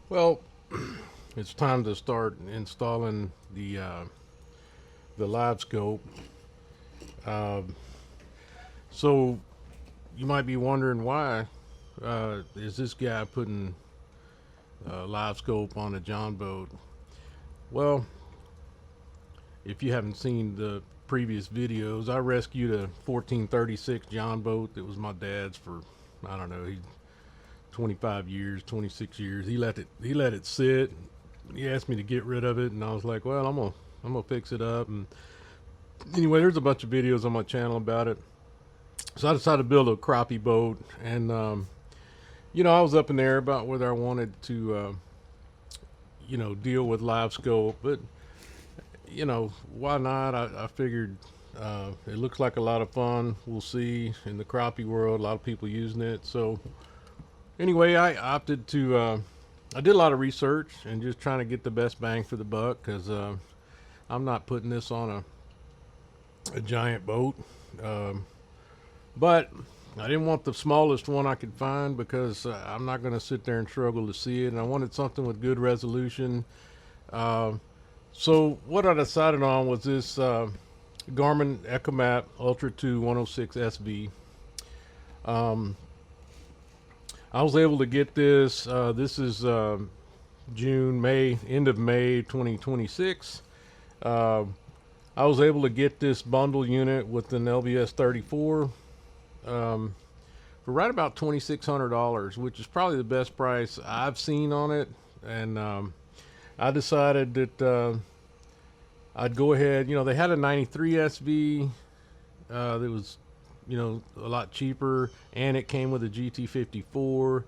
Well, it's time to start installing the Livescope. Um, so you might be wondering why is this guy putting Livescope on a John boat? Well, if you haven't seen the previous videos, I rescued a 1436 John boat that was my dad's for, I don't know, 25 years, 26 years. He let it sit. He asked me to get rid of it, and I was like, well, I'm gonna fix it up. And anyway, there's a bunch of videos on my channel about it. So I decided to build a crappie boat, and I was up in there about whether I wanted to deal with live scope, but why not? I figured it looks like a lot of fun. We'll see in the crappie world, a lot of people using it. So anyway, I opted to. I did a lot of research and just trying to get the best bang for the buck because I'm not putting this on a giant boat. But I didn't want the smallest one I could find because I'm not going to sit there and struggle to see it. And I wanted something with good resolution. So what I decided on was this Garmin Echomap Ultra 2 106 SV. I was able to get this. This is end of May 2026. I was able to get this bundle unit with an LVS34 for right about $2,600, which is probably the best price I've seen on it. And I decided that I'd go ahead. They had a 93 SV that was, a lot cheaper, and it came with a GT54.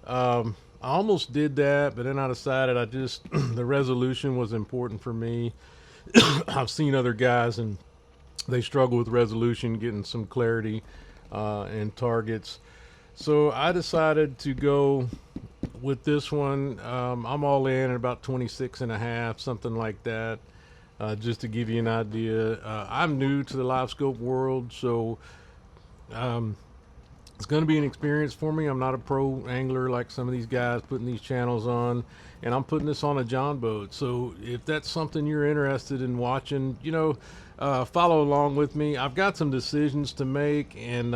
I almost did that, but then I decided the resolution was important for me. I've seen other guys and they struggle with resolution, getting some clarity and targets. So I decided to go with this one. I'm all in at about 26 and a half, something like that. Just to give you an idea, I'm new to the live scope world, so it's going to be an experience for me. I'm not a pro angler like some of these guys putting these channels on, and I'm putting this on a John boat. So if that's something you're interested in watching, follow along with me. I've got some decisions to make, and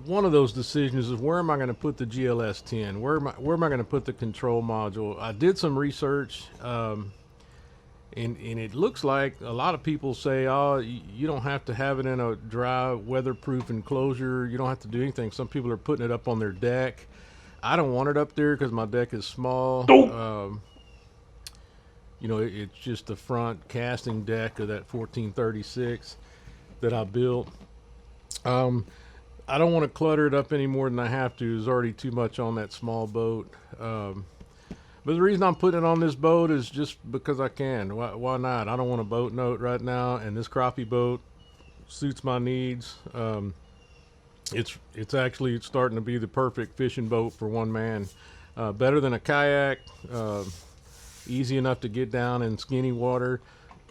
one of those decisions is where am I going to put the GLS 10? Where am I going to put the control module? I did some research. And it looks like a lot of people say, oh, you don't have to have it in a dry, weatherproof enclosure. You don't have to do anything. Some people are putting it up on their deck. I don't want it up there because my deck is small. It's just the front casting deck of that 1436 that I built. I don't want to clutter it up any more than I have to. There's already too much on that small boat. But the reason I'm putting it on this boat is just because I can. Why not? I don't want a boat note right now, and this crappie boat suits my needs. It's actually starting to be the perfect fishing boat for one man. Better than a kayak. Easy enough to get down in skinny water.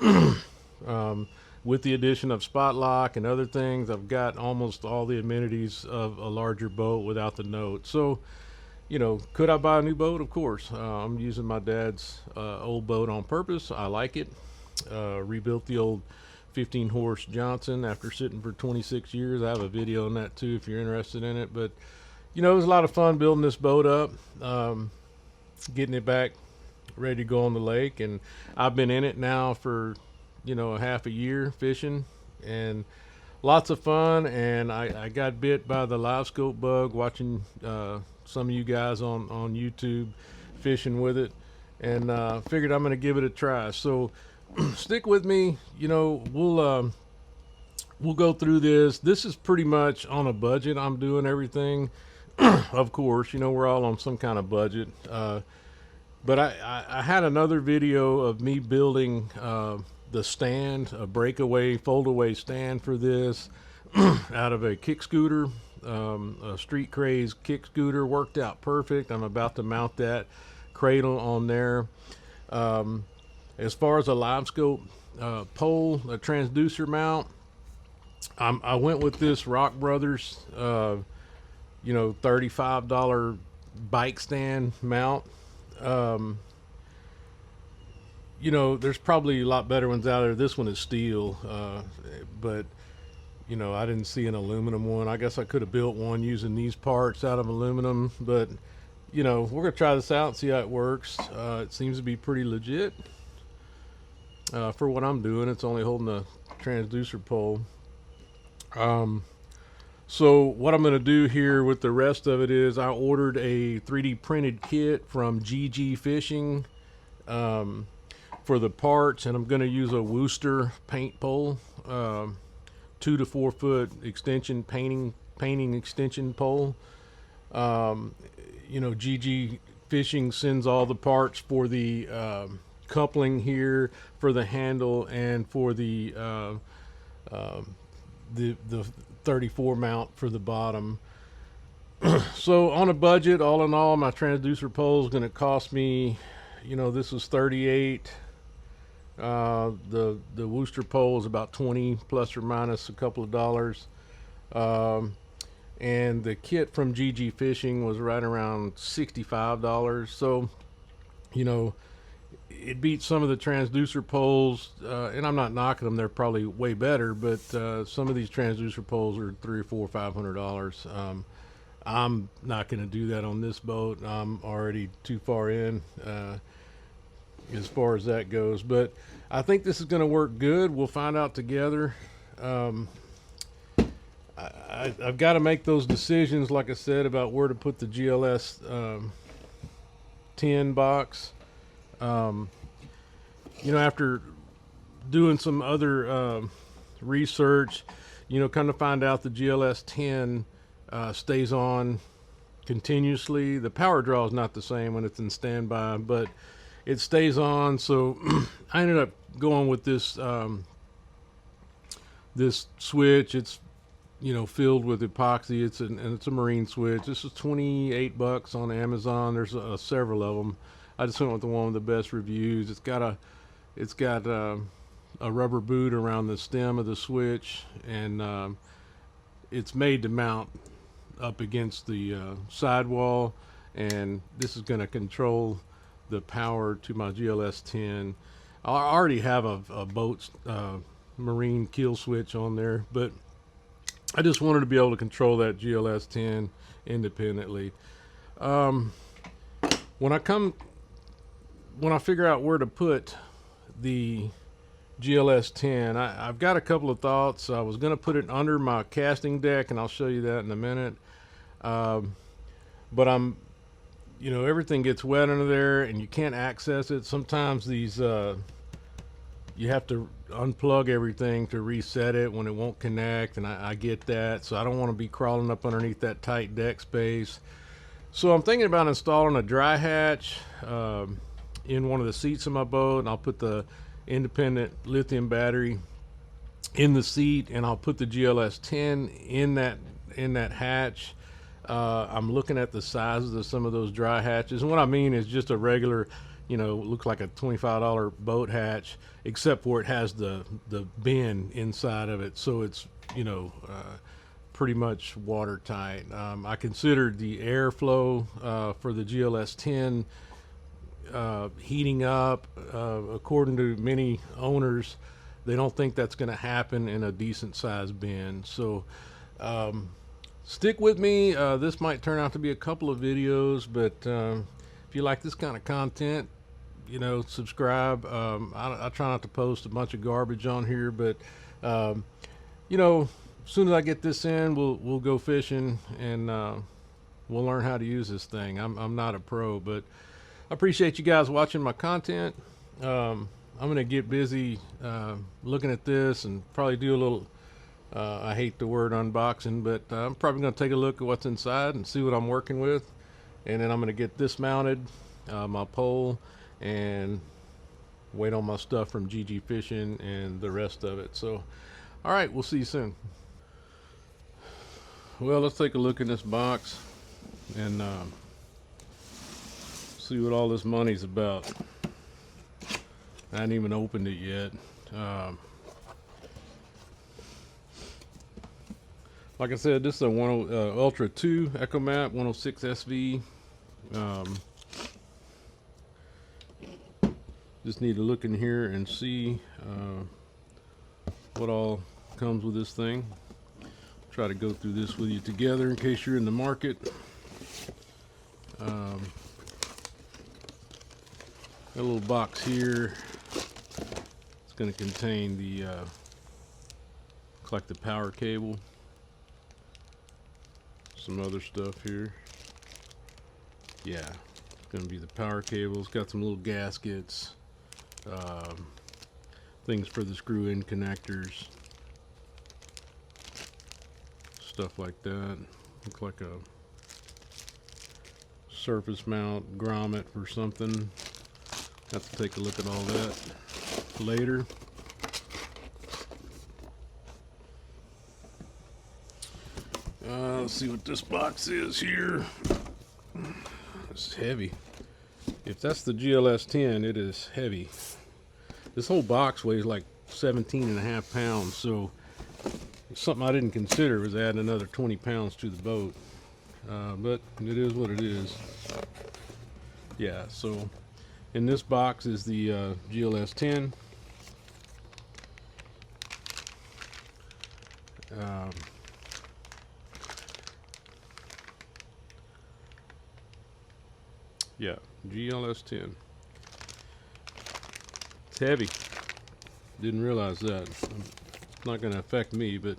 With the addition of spot lock and other things, I've got almost all the amenities of a larger boat without the note. So, could I buy a new boat? Of course. I'm using my dad's old boat on purpose. I like it. Rebuilt the old 15 horse Johnson after sitting for 26 years. I have a video on that too if you're interested in it. But it was a lot of fun building this boat up, getting it back ready to go on the lake. And I've been in it now for a half a year fishing, and lots of fun. And I got bit by the live scope bug watching some of you guys on YouTube fishing with it, and figured I'm going to give it a try. So stick with me. We'll go through this. This is pretty much on a budget. I'm doing everything. Of course, we're all on some kind of budget. But I had another video of me building the stand, a breakaway fold-away stand for this out of a kick scooter. A Street Craze kick scooter. Worked out perfect. I'm about to mount that cradle on there. As far as a live scope pole, a transducer mount, I went with this Rock Brothers, you know, $35 bike stand mount. Um, you know, there's probably a lot better ones out there. This one is steel, but you know, I didn't see an aluminum one. I guess I could have built one using these parts out of aluminum, but you know, we're gonna try this out and see how it works. It seems to be pretty legit for what I'm doing. It's only holding a transducer pole. Um, so what I'm gonna do here with the rest of it is I ordered a 3D printed kit from GG Fishing. Um, for the parts, and I'm going to use a Worcester paint pole, 2 to 4 foot extension painting extension pole. You know, GG Fishing sends all the parts for the coupling here, for the handle, and for the 34 mount for the bottom. So on a budget, all in all, my transducer pole is going to cost me, you know, this is 38. The Worcester pole is about 20 plus or minus a couple of dollars. And the kit from GG Fishing was right around $65. So, you know, it beats some of the transducer poles, and I'm not knocking them, they're probably way better, but some of these transducer poles are $300 or $500. I'm not going to do that on this boat. I'm already too far in as far as that goes, but I think this is going to work good. We'll find out together. I've got to make those decisions, like I said, about where to put the GLS 10 box. You know, after doing some other research, you know, kind of find out the GLS 10 stays on continuously. The power draw is not the same when it's in standby, but it stays on. So I ended up going with this this switch. It's, you know, filled with epoxy. And it's a marine switch. This is $28 on Amazon. There's several of them. I just went with the one with the best reviews. It's got a rubber boot around the stem of the switch, and it's made to mount up against the sidewall, and this is going to control the power to my GLS 10. I already have a boat marine kill switch on there, but I just wanted to be able to control that GLS 10 independently. When I figure out where to put the GLS 10, I've got a couple of thoughts. I was going to put it under my casting deck, and I'll show you that in a minute. But you know, everything gets wet under there and you can't access it. Sometimes these, you have to unplug everything to reset it when it won't connect, and I get that. So I don't want to be crawling up underneath that tight deck space. So I'm thinking about installing a dry hatch in one of the seats of my boat, and I'll put the independent lithium battery in the seat, and I'll put the GLS 10 in that hatch. I'm looking at the sizes of some of those dry hatches, and what I mean is just a regular, you know, looks like a $25 boat hatch, except for it has the bin inside of it, so it's, you know, pretty much watertight. I considered the airflow for the GLS 10 heating up. According to many owners, they don't think that's going to happen in a decent sized bin. So stick with me. This might turn out to be a couple of videos, but if you like this kind of content, you know, subscribe. I try not to post a bunch of garbage on here, but you know, as soon as I get this in, we'll go fishing, and we'll learn how to use this thing. I'm not a pro, but I appreciate you guys watching my content. I'm gonna get busy looking at this and probably do a little, I hate the word unboxing, but I'm probably gonna take a look at what's inside and see what I'm working with, and then I'm gonna get this mounted, my pole, and wait on my stuff from GG Fishing and the rest of it. So all right, we'll see you soon. Well, let's take a look in this box and see what all this money's about. I haven't even opened it yet. Like I said, this is a Ultra 2 Echomap 106 SV. Just need to look in here and see what all comes with this thing. Try to go through this with you together in case you're in the market. A little box here. It's going to contain the looks like the power cable. Some other stuff here. Yeah, it's going to be the power cable. It's got some little gaskets, things for the screw-in connectors, stuff like that. Looks like a surface mount grommet or something. Have to take a look at all that later. Let's see what this box is here. It's heavy. If that's the GLS-10, it is heavy. This whole box weighs like 17.5 pounds, so something I didn't consider was adding another 20 pounds to the boat. But it is what it is. Yeah, so in this box is the GLS-10. Yeah, GLS-10. It's heavy. Didn't realize that. It's not going to affect me, but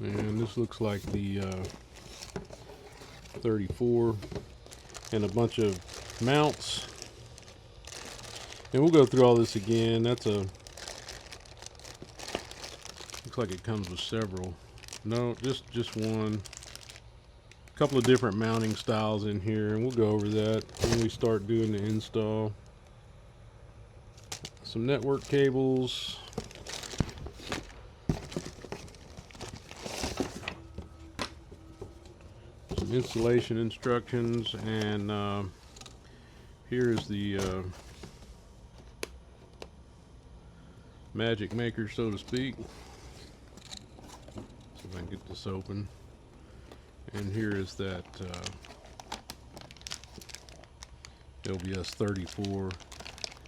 and this looks like the 34 and a bunch of mounts. And we'll go through all this again. That's a looks like it comes with several. No, just one. A couple of different mounting styles in here, and we'll go over that when we start doing the install. Some network cables. Some installation instructions, and here's the magic maker, so to speak. See if I can get this open. And here is that LVS34.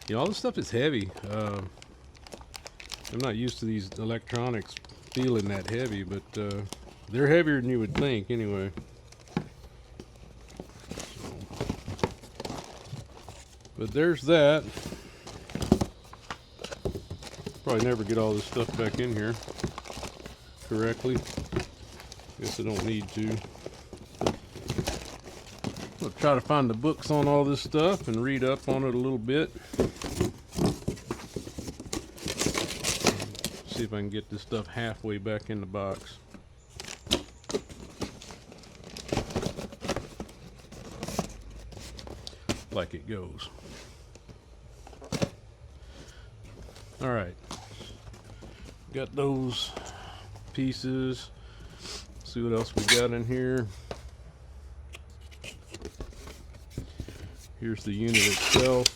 Yeah, all this stuff is heavy. I'm not used to these electronics feeling that heavy, but they're heavier than you would think anyway. So, but there's that. Probably never get all this stuff back in here correctly. Guess I don't need to. I'll try to find the books on all this stuff and read up on it a little bit. See if I can get this stuff halfway back in the box. Like it goes. Alright. Got those pieces. See what else we got in here. Here's the unit itself.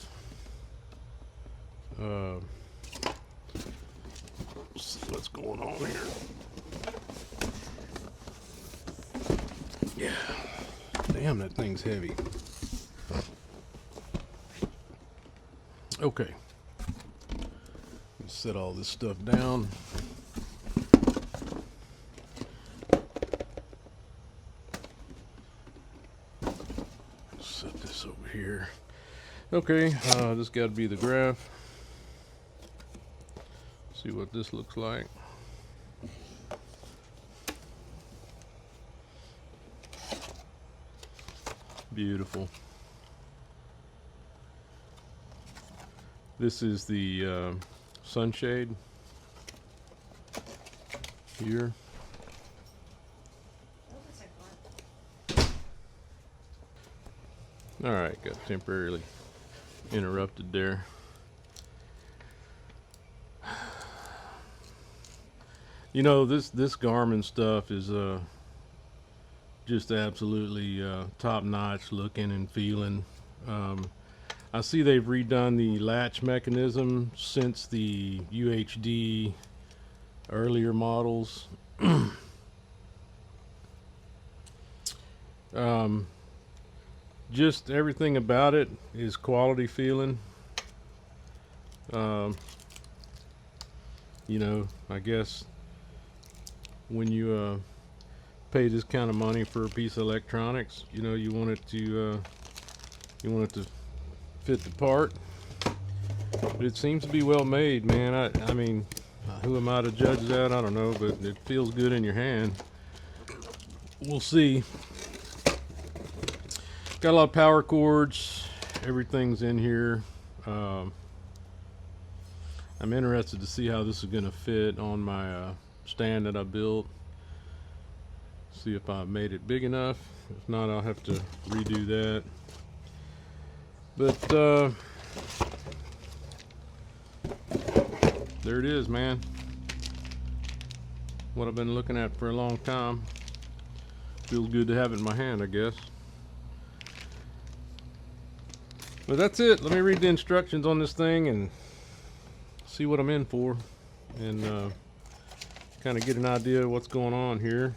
See what's going on here. Yeah. Damn, that thing's heavy. Okay. Let's set all this stuff down. Set this over here. Okay, this got to be the graph. See what this looks like. Beautiful. This is the sunshade here. Alright, got temporarily interrupted there. You know, this Garmin stuff is just absolutely top-notch looking and feeling. I see they've redone the latch mechanism since the UHD earlier models. Just everything about it is quality feeling. You know, I guess when you pay this kind of money for a piece of electronics, you know, you want it to fit the part. But it seems to be well made, man. I mean, who am I to judge that? I don't know, but it feels good in your hand. We'll see. Got a lot of power cords. Everything's in here. I'm interested to see how this is going to fit on my stand that I built. See if I made it big enough. If not, I'll have to redo that. But there it is, man. What I've been looking at for a long time. Feels good to have it in my hand, I guess. But that's it. Let me read the instructions on this thing and see what I'm in for, and kind of get an idea of what's going on here.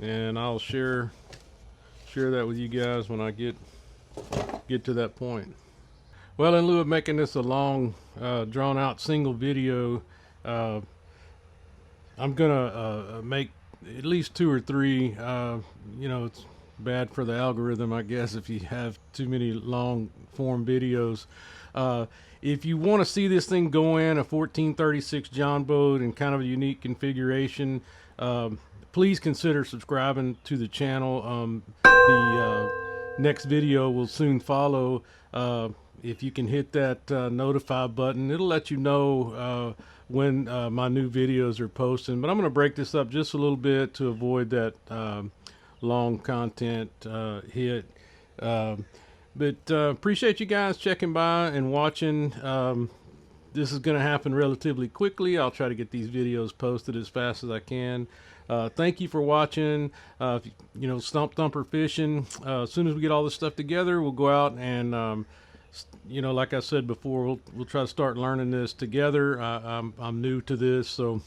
And I'll share that with you guys when I get to that point. Well, in lieu of making this a long drawn out single video, I'm gonna make at least 2 or 3. You know, it's bad for the algorithm, I guess, if you have too many long form videos. If you want to see this thing go in a 1436 John boat in kind of a unique configuration, please consider subscribing to the channel. The next video will soon follow. If you can hit that notify button, it'll let you know when my new videos are posting. But I'm going to break this up just a little bit to avoid that long content hit. But appreciate you guys checking by and watching. This is going to happen relatively quickly. I'll try to get these videos posted as fast as I can. Thank you for watching. You know, Stump, Thumper fishing. As soon as we get all this stuff together, we'll go out and you know, like I said before, we'll try to start learning this together. I'm new to this, so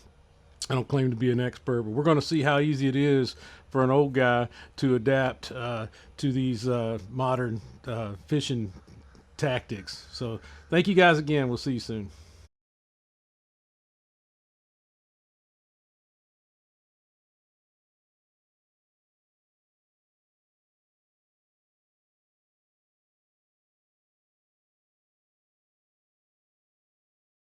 I don't claim to be an expert, but we're going to see how easy it is for an old guy to adapt to these modern fishing tactics. So thank you guys again. We'll see you soon.